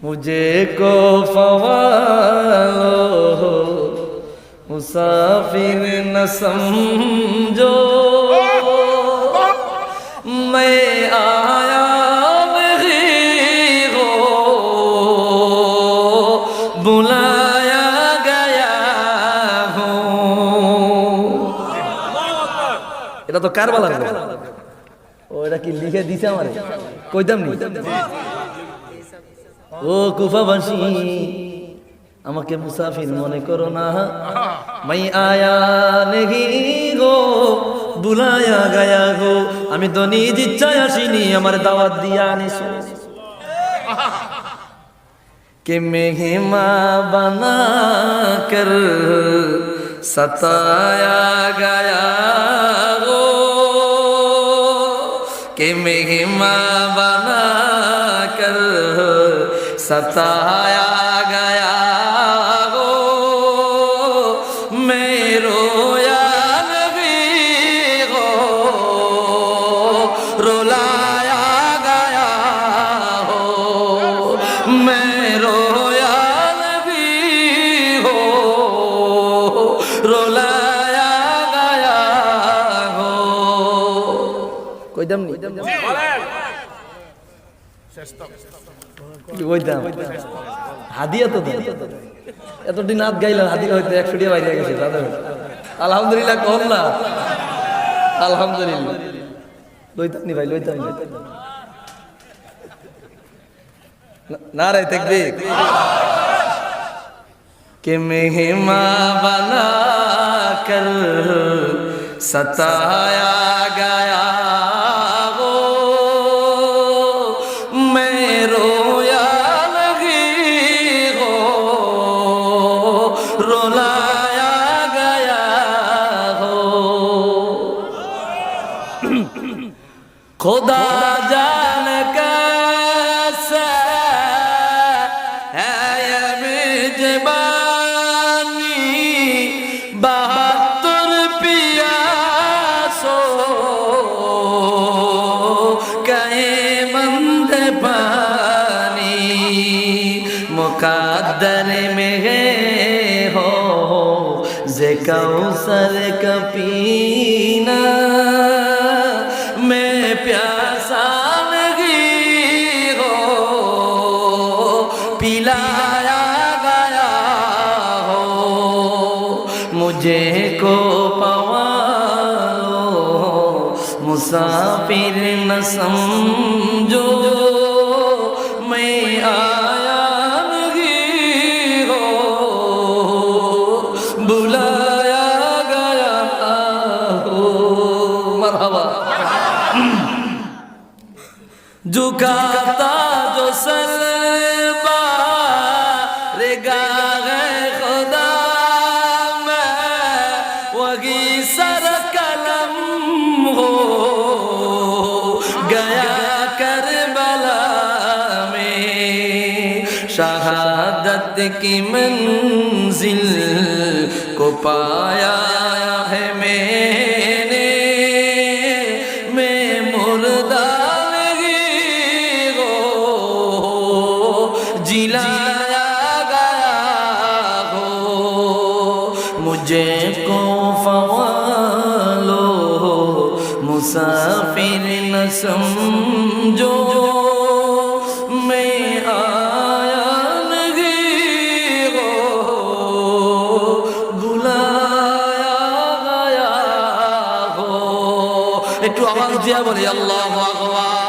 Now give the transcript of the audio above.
मुझे को फवालो मुसाफिर न समझो मैं आया नहीं हो बुलाया गया हो। এটা তো কারবালার ও এটা কি লিখে দিছে আমারে কইতাম নি ও কুফাবাসী আমাকে মুসাফির মনে করো না मैं आया नहीं गो बुलाया गया हो আমি তো নিজ ইচ্ছায় আসিনি আমার দাওয়াত দিয়া আনিছো कि मेहमा बना कर सताया गया हो कि मेहमा बना कर सताया गया हो मैं रोया नबी हो रुलाया गया हो मैं रोया नबी हो रुलाया गया हो। कोई दम नहीं হাদিয়া তো এতদিন নাচ গাইলাম হাদিয়া হইতে 100 টাকা বাইরে গেছে দাদা আলহামদুলিল্লাহ কম না আলহামদুলিল্লাহ লইতানি ভাই লইতানি নারে তাকবীর कि मेहमा बना कर सताया गया हो मैं रोया नहीं हो रुलाया गया हो। खुदा जान कैसा है ये मेजबानी बहादुर पियासो कहे मंद पानी मुकद्दर में हो जे कौसर का पीना मैं प्यासा नहीं हो पिलाया गया हो मुझे को पवालो मुसाफिर न समझो मैं आया नहीं हो बुलाया गया हो। मरहबा झुकाता जो सर बारगाह खुदा में वही सर कलम हो गया करबला में शहादत की मंजिल को पाया है मैंने मैं मुर्दा जिलाया गया हो मुझे को फवालो मुसाफिर न समझो मैं आया नहीं हो बुलाया गया हो। একটু আওয়াজ দিয়া বলি আল্লাহু আকবার।